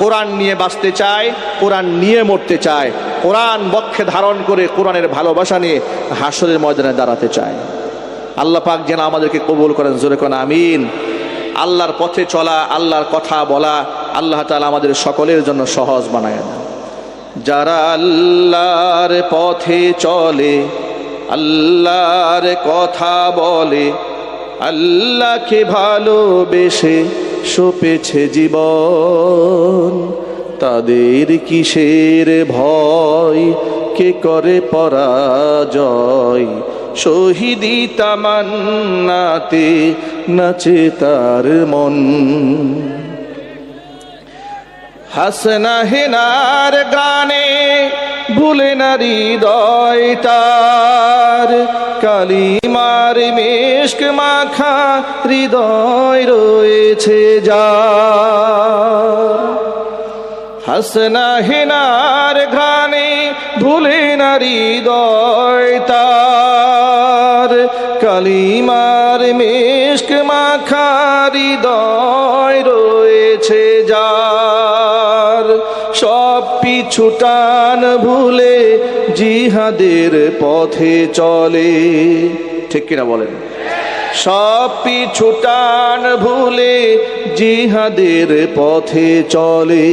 কোরআন নিয়ে বাঁচতে চায়, কোরআন নিয়ে মরতে চায়, কোরআন বক্ষে ধারণ করে কোরআনের ভালোবাসা নিয়ে হাসরের ময়দানে দাঁড়াতে চায়। আল্লাহ পাক যেন আমাদেরকে কবুল করেন, জোরে কোন আমিন। আল্লাহর পথে চলা, আল্লাহর কথা বলা আল্লাহ তাআলা আমাদের সকলের জন্য সহজ বানায় দেন। যারা আল্লাহর পথে চলে, আল্লাহর কথা বলে, আল্লাহকে ভালোবেসে সপেছে জীবন, তাদের কিসের ভয়, কে করে পরাজয়, শহীদি তামান্নাতে নাচে তার মন। হাসনা হেনার গানে ভুলে না হৃদয় তার, কালিমার মিশক মাখা হৃদয় রয়েছে যার। হাসনা হেনার গানে ভুলে না হৃদয় তার, কালিমার মিশক মাখা হৃদয় রয়েছে যার। সব পিছুটান ভুলে জিহাদের পথে চলে, ঠিক কিনা বলেন? সব পিছুটান ভুলে জিহাদের পথে চলে,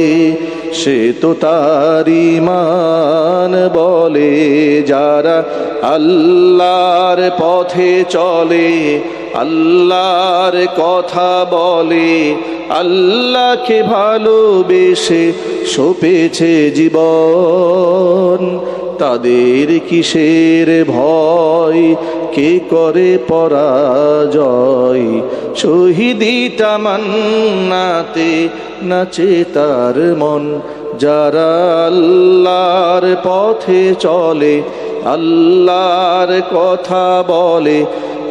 সে তো তার ঈমান বলে। যারা আল্লাহর পথে চলে, আল্লাহর কথা বলে, আল্লাহকে ভালোবেসে সপেছে জীবন, তাদের কিসের ভয়, কে করে পরাজয়, শহীদি তামান্নাতে নাচে তার মন। যারা আল্লাহর পথে চলে, আল্লাহর কথা বলে,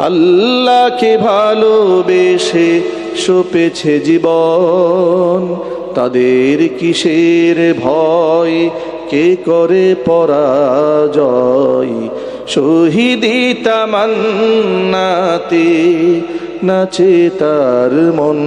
আল্লাহকে ভালোবেসে সপেছে জীবন, তাদের কিসের ভয়, কে করে পরাজয়, শহীদি তামান্নাতে নাচে তার মন।